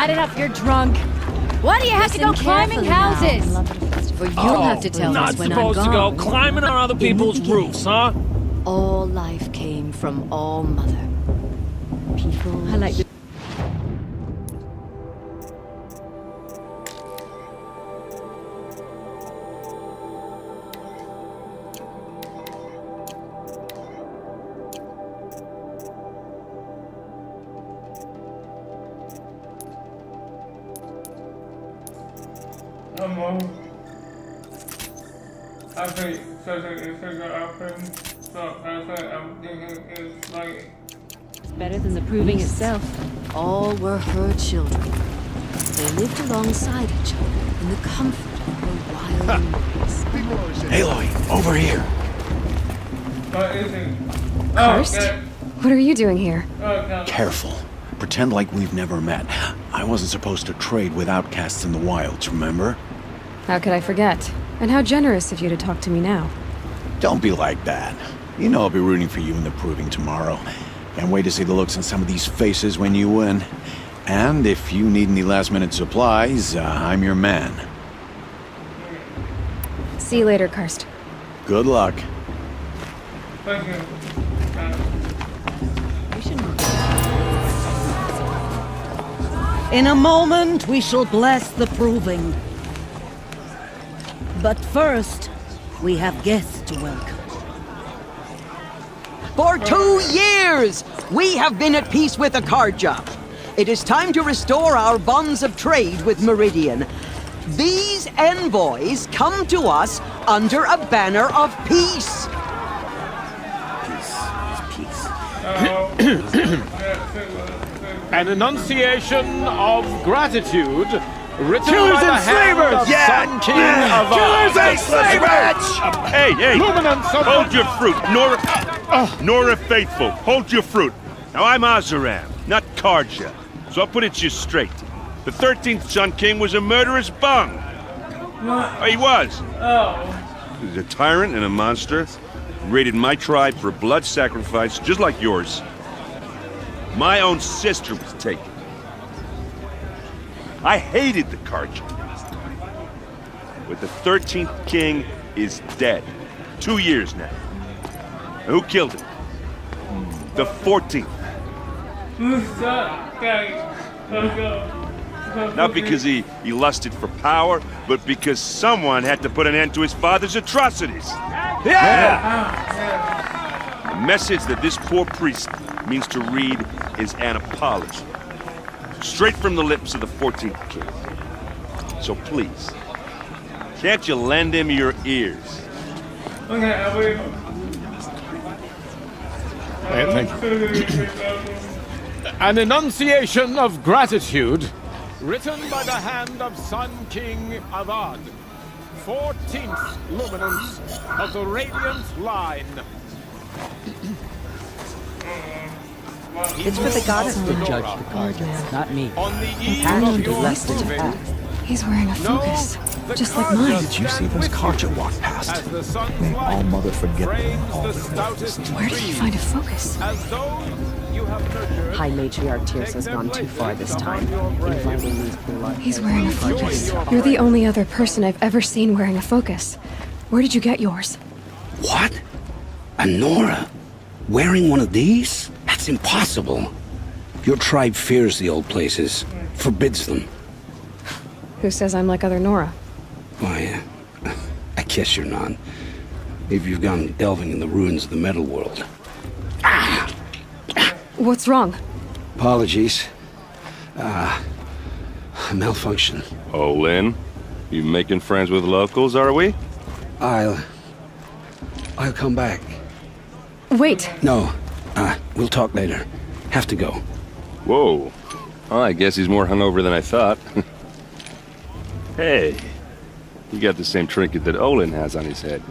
had enough, you're drunk. Why do you have to go climbing houses? For you'll have to tell us when I'm gone. Not supposed to go climbing on other people's roofs, huh? All life came from All Mother. People. I like the I think such a figure out so I said I'm thinking it's like It's better than the proving itself. All were her children. They lived alongside each other in the comfort of her wild embrace. Aloy, over here. what is it? Karst? Okay. What are you doing here? Okay. Careful. Pretend like we've never met. I wasn't supposed to trade with outcasts in the wilds, remember? How could I forget? And how generous of you to talk to me now. Don't be like that. You know I'll be rooting for you in the proving tomorrow. Can't wait to see the looks on some of these faces when you win. And if you need any last-minute supplies, I'm your man. See you later, Karst. Good luck. Thank you. In a moment, we shall bless the proving. But first, we have guests to welcome. For 2 years, we have been at peace with Akarja. It is time to restore our bonds of trade with Meridian. These envoys come to us under a banner of peace. An enunciation of gratitude written Killers by the and hand slavers! of Yeah! Sun King of Killers and slavers! Hey, hey! Luminance of Hold your fruit, Nora Faithful. Hold your fruit. Now I'm Azaram, not Karja, so I'll put it to you straight. The 13th Sun King was a murderous bung. He was. He was a tyrant and a monster. Raided my tribe for blood sacrifice, just like yours. My own sister was taken. I hated the Karja. But the 13th king is dead. 2 years now. And who killed him? The 14th. Not because he lusted for power, but because someone had to put an end to his father's atrocities. The message that this poor priest means to read is an apology. Straight from the lips of the 14th king. So please, can't you lend him your ears? Okay, I will. Thank you. An enunciation of gratitude written by the hand of Sun King Avad, 14th luminance of the Radiant Line. It's for the goddess to judge the Karja, not me. On the eve Act of the your rest of the proving, past. He's wearing a focus, just like mine. Did you see those Karja walk past? as the sun's May light All Mother forget frames all the their stoutest Where did he trees, find a focus? as those you have nurtured. High Matriarch Tears has gone too far this time, inviting these blood. He's wearing a focus. You're the only other person I've ever seen wearing a focus. Where did you get yours? What? A Nora? Wearing one of these? That's impossible. Your tribe fears the old places, forbids them. Who says I'm like other Nora? Why, I guess you're not. Maybe you've gone delving in the ruins of the metal world. What's wrong? Apologies. A malfunction. Oh, Lynn, you making friends with locals, are we? I'll come back. Wait! No, we'll talk later. Have to go. Whoa. Oh, I guess he's more hungover than I thought. Hey, you got the same trinket that Olin has on his head.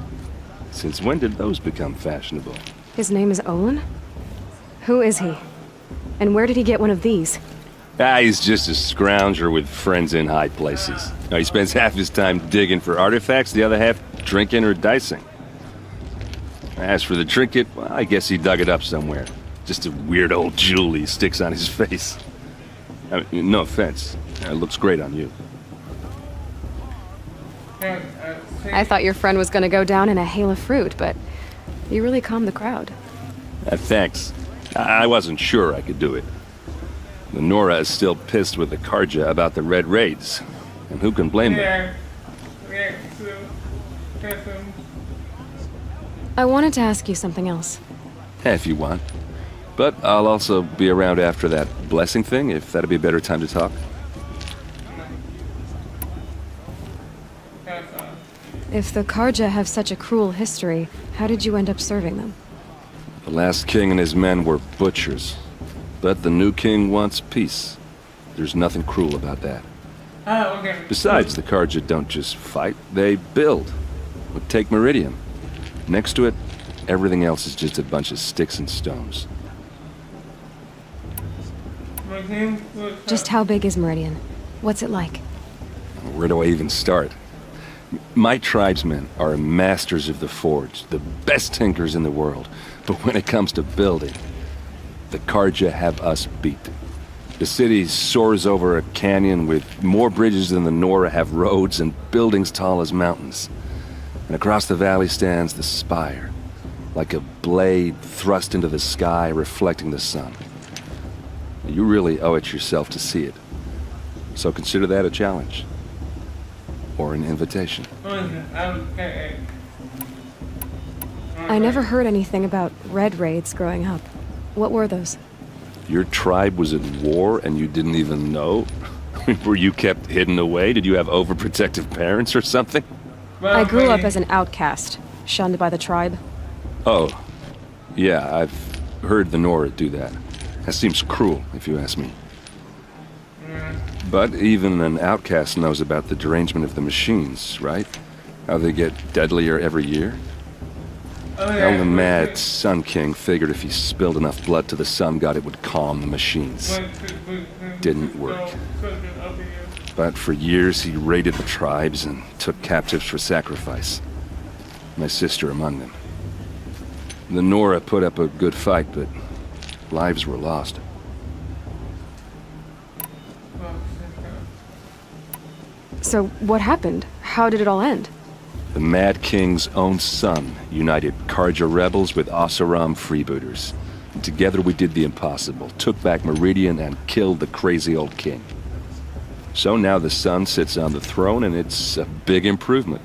Since when did those become fashionable? His name is Olin? Who is he? And where did he get one of these? He's just a scrounger with friends in high places. He spends half his time digging for artifacts, the other half drinking or dicing. As for the trinket, well, I guess he dug it up somewhere. Just a weird old jewel he sticks on his face. I mean, no offense. It looks great on you. I thought your friend was gonna go down in a hail of fruit, but you really calmed the crowd. Thanks. I wasn't sure I could do it. The Nora is still pissed with the Karja about the Red Raids. And who can blame them? I wanted to ask you something else. If you want. But I'll also be around after that blessing thing, if that'd be a better time to talk. If the Karja have such a cruel history, how did you end up serving them? The last king and his men were butchers. But the new king wants peace. There's nothing cruel about that. Besides, the Karja don't just fight, they build. Take Meridian. Next to it, everything else is just a bunch of sticks and stones. Just how big is Meridian? What's it like? Where do I even start? My tribesmen are masters of the forge, the best tinkers in the world. But when it comes to building, the Karja have us beat. The city soars over a canyon with more bridges than the Nora have roads and buildings tall as mountains. And across the valley stands the spire, like a blade thrust into the sky reflecting the sun. You really owe it yourself to see it. So consider that a challenge. Or an invitation. I never heard anything about Red Raids growing up. What were those? Your tribe was at war and you didn't even know? Were you kept hidden away? Did you have overprotective parents or something? I grew up as an outcast, shunned by the tribe. Oh, yeah, I've heard the Nora do that. That seems cruel, if you ask me. But even an outcast knows about the derangement of the machines, right? How they get deadlier every year? Well, the mad Sun King figured if he spilled enough blood to the Sun God, it would calm the machines. Didn't work. But for years, he raided the tribes and took captives for sacrifice. My sister among them. The Nora put up a good fight, but lives were lost. So what happened? How did it all end? The Mad King's own son united Karja rebels with Oseram freebooters. And together we did the impossible, took back Meridian and killed the crazy old king. So now the son sits on the throne and it's a big improvement.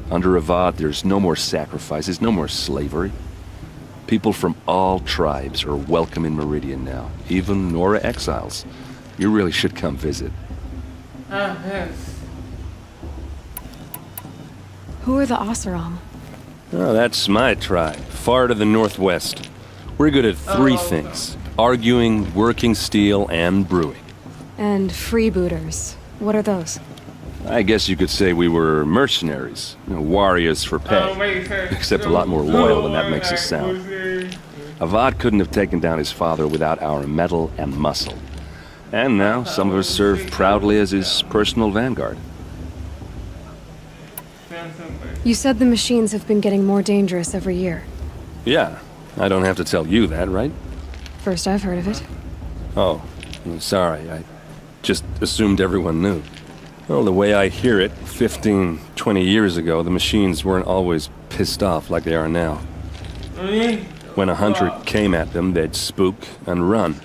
Under Avad, there's no more sacrifices, no more slavery. People from all tribes are welcome in Meridian now, even Nora exiles. You really should come visit. Yes. Who are the Oseram? Oh, that's my tribe, far to the northwest. We're good at three things: arguing, working steel, and brewing. And freebooters. What are those? I guess you could say we were mercenaries, warriors for pay, except a lot more loyal than that makes us sound. Avad couldn't have taken down his father without our metal and muscle. And now some of us serve proudly as his personal vanguard. You said the machines have been getting more dangerous every year. Yeah, I don't have to tell you that, right? First I've heard of it. Oh, sorry, I just assumed everyone knew. Well, the way I hear it, 15, 20 years ago, the machines weren't always pissed off like they are now. When a hunter came at them, they'd spook and run.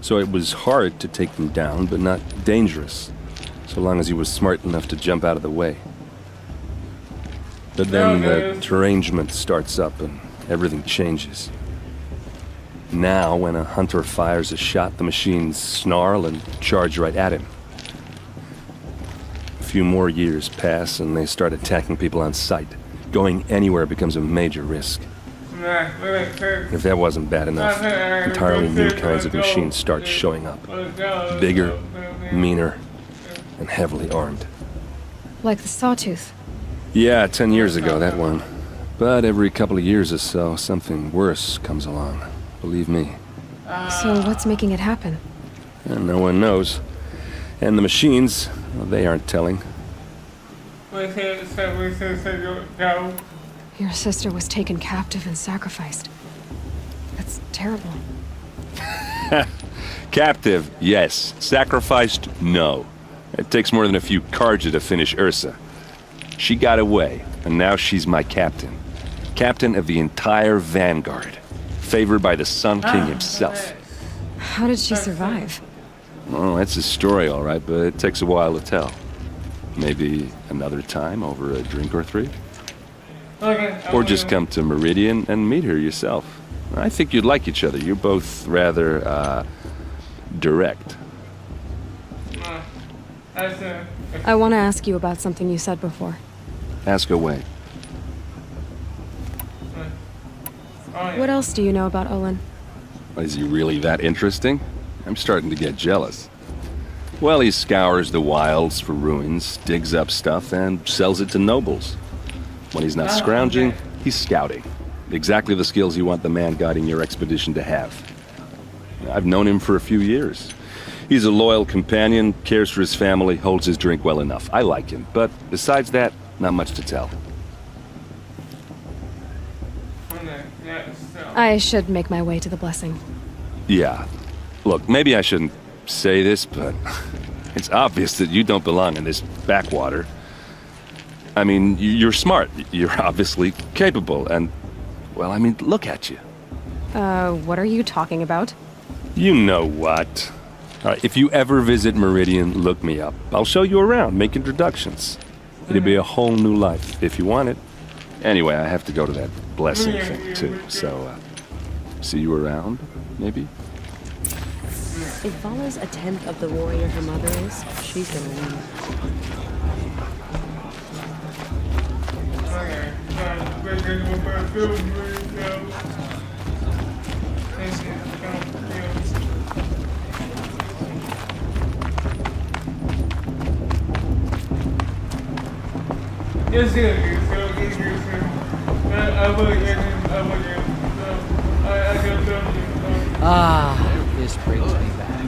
So it was hard to take them down, but not dangerous, so long as he was smart enough to jump out of the way. But then the derangement starts up and everything changes. Now, when a hunter fires a shot, the machines snarl and charge right at him. A few more years pass and they start attacking people on sight. Going anywhere becomes a major risk. If that wasn't bad enough, entirely new kinds of machines start showing up. Bigger, meaner, and heavily armed. Like the Sawtooth. Yeah, 10 years ago, that one. But every couple of years or so, something worse comes along. Believe me. So what's making it happen? And no one knows. And the machines, well, they aren't telling. Your sister was taken captive and sacrificed. That's terrible. Captive, yes. Sacrificed, no. It takes more than a few Karja to finish Ursa. She got away, and now she's my captain. Captain of the entire Vanguard. Favored by the Sun King himself. How did she survive? Oh, that's a story, all right, but it takes a while to tell. Maybe another time over a drink or three? Or just come to Meridian and meet her yourself. I think you'd like each other. You're both rather, direct. I want to ask you about something you said before. Ask away. What else do you know about Olin? Is he really that interesting? I'm starting to get jealous. Well, he scours the wilds for ruins, digs up stuff, and sells it to nobles. When he's not scrounging, he's scouting. Exactly the skills you want the man guiding your expedition to have. I've known him for a few years. He's a loyal companion, cares for his family, holds his drink well enough. I like him, but besides that, not much to tell. I should make my way to the blessing. Yeah. Look, maybe I shouldn't say this, but it's obvious that you don't belong in this backwater. I mean, you're smart. You're obviously capable, and, well, I mean, look at you. What are you talking about? You know what. All right, if you ever visit Meridian, look me up. I'll show you around, make introductions. It'll be a whole new life, if you want it. Anyway, I have to go to that blessing thing, too, so, see you around, maybe? If Vala's a tenth of the warrior her mother is, she's gonna win. This brings me back.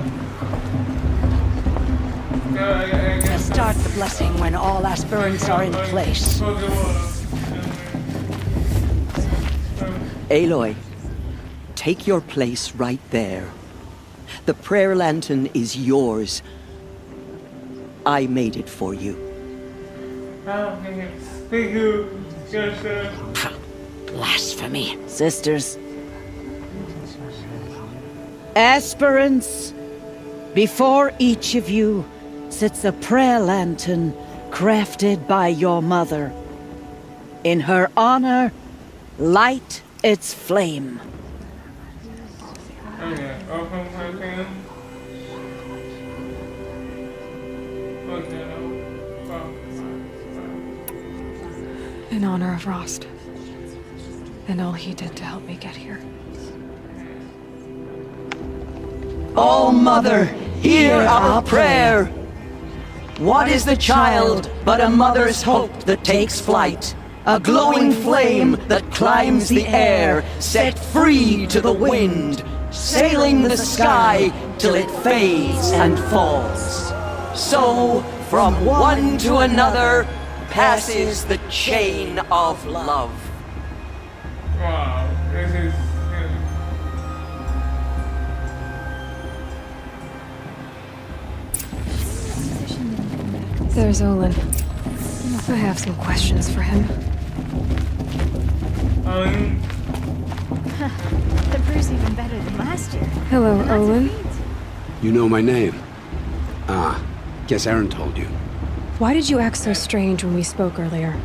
To start the blessing when all aspirants are in place. Aloy, take your place right there. The prayer lantern is yours. I made it for you. Thank you. Blasphemy. Sisters. Aspirants, before each of you sits a prayer lantern crafted by your mother. In her honor, light its flame. In honor of Rost. And all he did to help me get here. Oh, Mother, hear our prayer. What is the child but a mother's hope that takes flight? A glowing flame that climbs the air, set free to the wind, sailing the sky till it fades and falls. So, from one to another, passes the chain of love. Wow, this is... There's Olin. I have some questions for him. The brew's even better than last year. Hello, Olin. You know my name? Ah, guess Aaron told you. Why did you act so strange when we spoke earlier?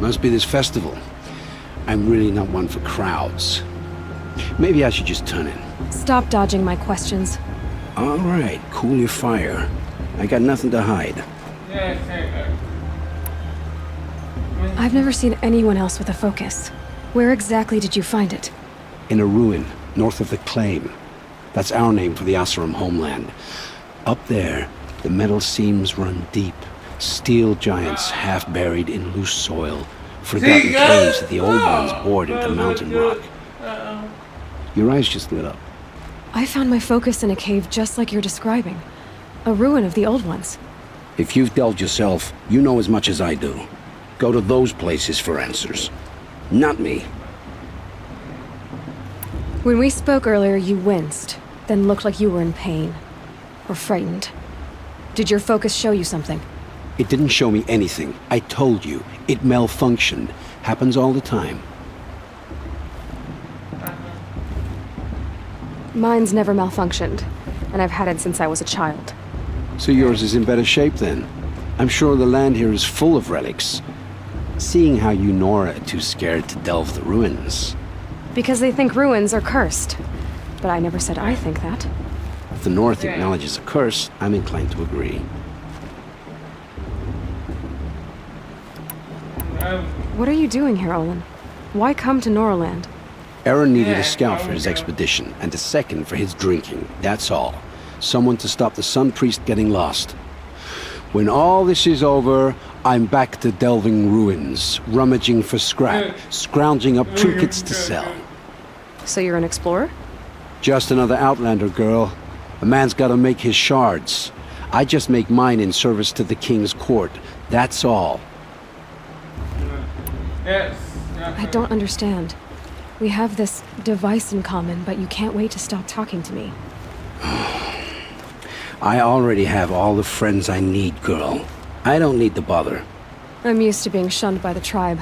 Must be this festival. I'm really not one for crowds. Maybe I should just turn in. Stop dodging my questions. All right, cool your fire. I got nothing to hide. I've never seen anyone else with a focus. Where exactly did you find it? In a ruin, north of the Claim. That's our name for the Asuram homeland. Up there, the metal seams run deep. Steel giants half buried in loose soil. Forgotten caves that the old ones bored into mountain rock. Your eyes just lit up. I found my focus in a cave just like you're describing. A ruin of the old ones. If you've delved yourself, you know as much as I do. Go to those places for answers. Not me. When we spoke earlier, you winced. then looked like you were in pain. Or frightened. Did your focus show you something? It didn't show me anything. I told you. It malfunctioned. Happens all the time. Mine's never malfunctioned, and I've had it since I was a child. So yours is in better shape then. I'm sure the land here is full of relics. Seeing how you Nora are too scared to delve the ruins. Because they think ruins are cursed. But I never said I think that. If the North acknowledges a curse, I'm inclined to agree. What are you doing here, Olin? Why come to Noraland? Aaron needed a scout for his expedition, and a second for his drinking, that's all. Someone to stop the Sun Priest getting lost. When all this is over, I'm back to delving ruins, rummaging for scrap, scrounging up trinkets to sell. So you're an explorer? Just another Outlander, girl. A man's gotta make his shards. I just make mine in service to the King's court, that's all. I don't understand. We have this device in common, but you can't wait to stop talking to me. I already have all the friends I need, girl. I don't need the bother. I'm used to being shunned by the tribe.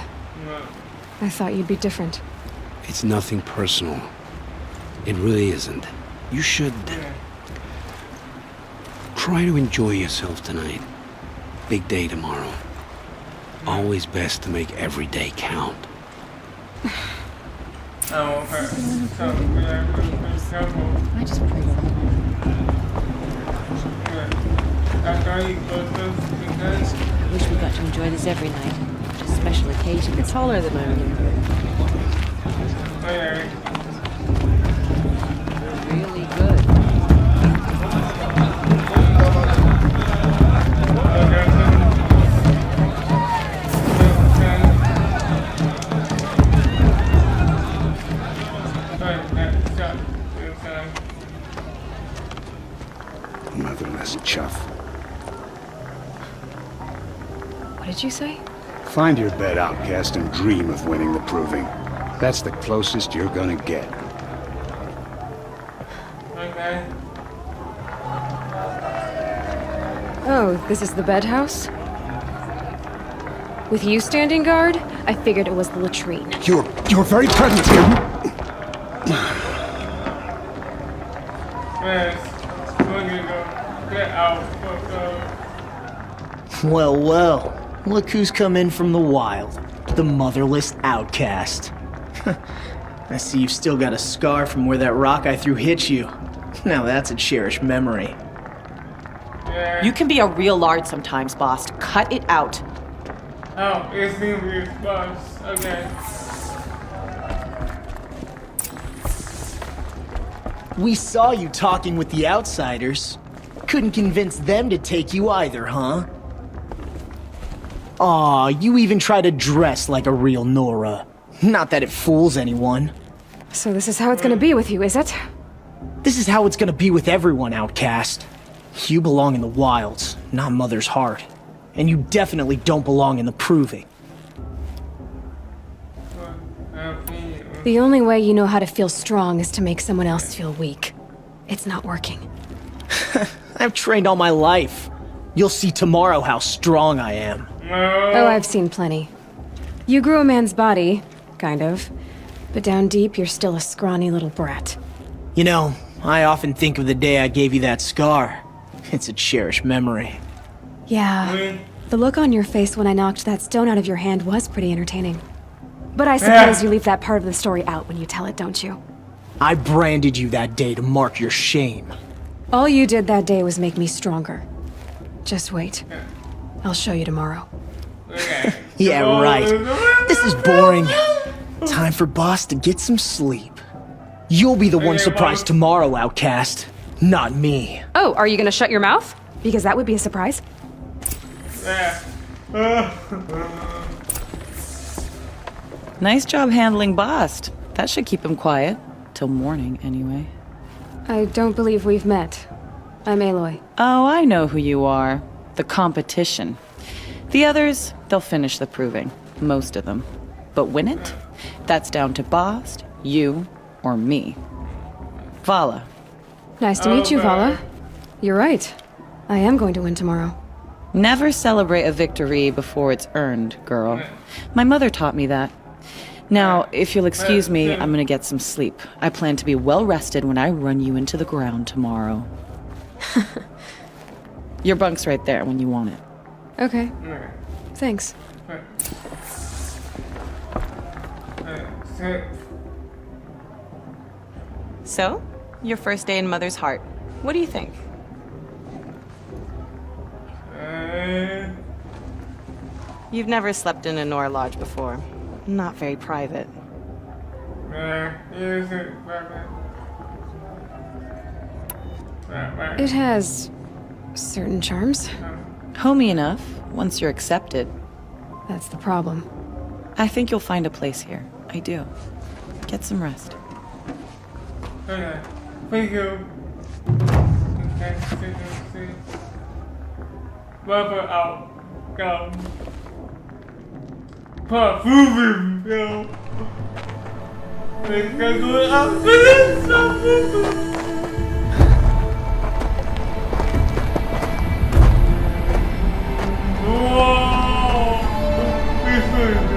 I thought you'd be different. It's nothing personal. It really isn't. You should... try to enjoy yourself tonight. Big day tomorrow. Always best to make every day count. I just pray for you. I wish we got to enjoy this every night. Just special occasions. It's taller than I remember. Really good. Motherless chuff. What did you say? Find your bed, outcast, and dream of winning the proving. That's the closest you're gonna get. Oh, this is the bedhouse? With you standing guard, I figured it was the latrine. Your very presence here... Well, well. Look who's come in from the wild. The motherless outcast. I see you've still got a scar from where that rock I threw hit you. Now that's a cherished memory. You can be a real lard sometimes, boss. Cut it out. Oh, it's English, boss. Okay. We saw you talking with the outsiders. Couldn't convince them to take you either, huh? Aw, you even try to dress like a real Nora. Not that it fools anyone. So this is how it's gonna be with you, is it? This is how it's gonna be with everyone, outcast. You belong in the wilds, not Mother's heart. And you definitely don't belong in the proving. The only way you know how to feel strong is to make someone else feel weak. It's not working. I've trained all my life. You'll see tomorrow how strong I am. Oh, I've seen plenty. You grew a man's body, kind of. But down deep, you're still a scrawny little brat. You know, I often think of the day I gave you that scar. It's a cherished memory. Yeah. The look on your face when I knocked that stone out of your hand was pretty entertaining. But I suppose you leave that part of the story out when you tell it, don't you? I branded you that day to mark your shame. All you did that day was make me stronger. Just wait. I'll show you tomorrow. Yeah, right. This is boring. Time for boss to get some sleep. You'll be the one surprised tomorrow, outcast. Not me. Oh, are you gonna shut your mouth? Because that would be a surprise. Nice job handling Bast. That should keep him quiet. Till morning, anyway. I don't believe we've met. I'm Aloy. Oh, I know who you are. The competition. The others, they'll finish the proving. Most of them. But win it? That's down to Bast, you, or me. Vala, Nice to meet you, Vala. You're right. I am going to win tomorrow. Never celebrate a victory before it's earned, girl. My mother taught me that. Now, if you'll excuse me, I'm gonna get some sleep. I plan to be well rested when I run you into the ground tomorrow. Your bunk's right there when you want it. Okay. Thanks. So, your first day in Mother's heart. What do you think? You've never slept in a Nora lodge before. Not very private. It has certain charms. Homey enough, once you're accepted. That's the problem. I think you'll find a place here. I do. Get some rest. Okay. Thank you. Rubber out. Go. Parfuming, yo. Let's go out. Whoa! This is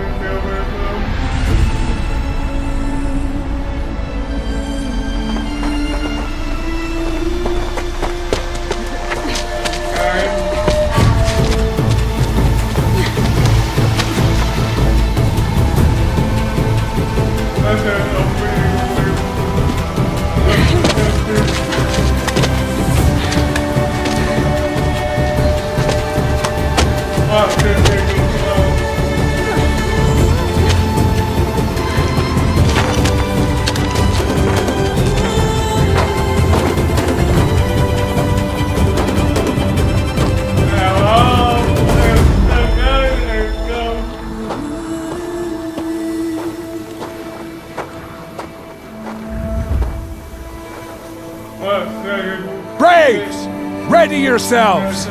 Braves! Ready yourselves!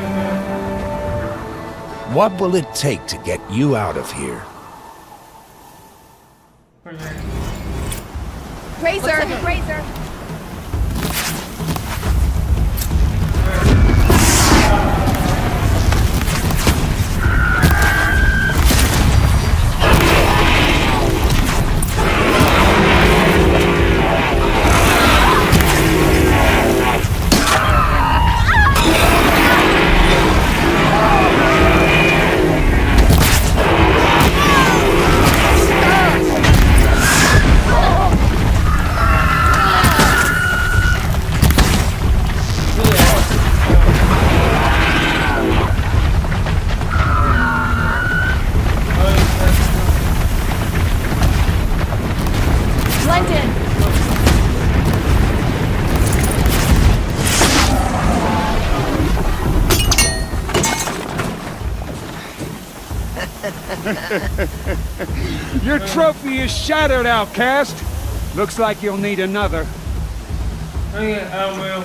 What will it take to get you out of here? Razor! Your trophy is shattered, outcast. Looks like you'll need another. I will.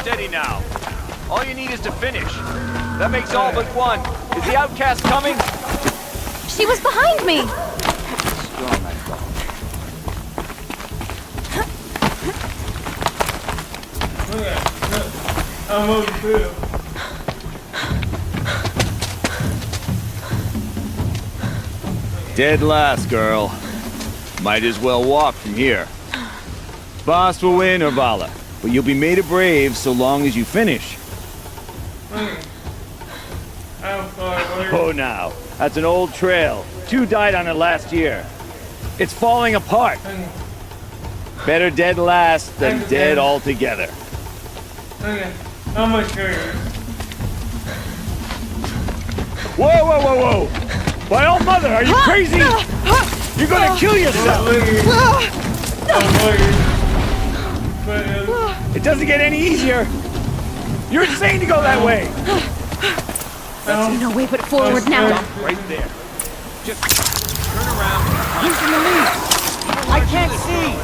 steady now. All you need is to finish. That makes all but one. Is the outcast coming? She was behind me! Strong, I thought. Almost through. Dead last, girl. Might as well walk from here. Boss will win, Orvala, but you'll be made a brave so long as you finish. Oh, now. That's an old trail. 2 died on it last year. It's falling apart. Better dead last than dead altogether. Okay, I'm gonna show you. Whoa, whoa, whoa, whoa! My old mother, are you crazy? You're gonna kill yourself! It doesn't get any easier! You're insane to go that way! There's no way but forward now. Right there. Just turn around. Who's in the lead? I can't see!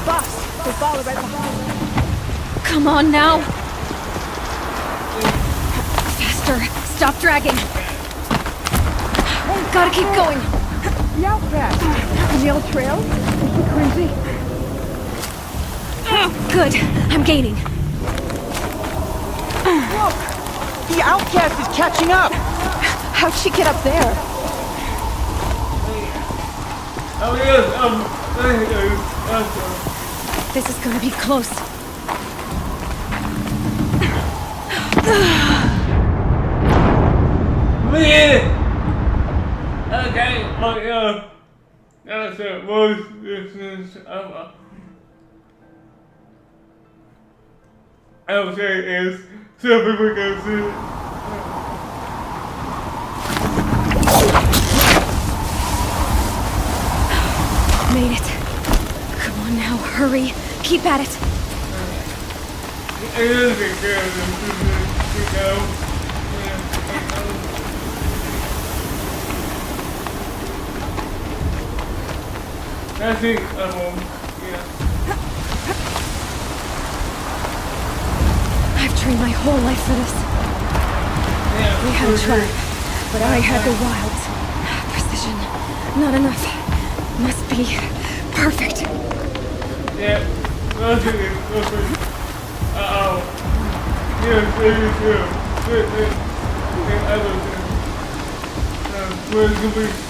Boss, we'll follow right behind. Come on now. Faster. Stop dragging. Gotta keep going. The outcast. On the old trail? Is she crazy? Good. I'm gaining. Look! The outcast is catching up! How'd she get up there? This is gonna be close. Okay, that's the most distance ever. I would say is so people can see it. Made it. Come on now, hurry. Keep at it. It is a good to go. I think yeah. I've trained my whole life for this. We had a tribe, but I had the wilds. Precision. Not enough. Must be perfect. Yeah. Perfect. Uh-oh. Yes, maybe too. Where's the beast?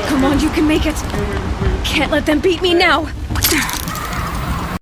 Come on, you can make it. Can't let them beat me now.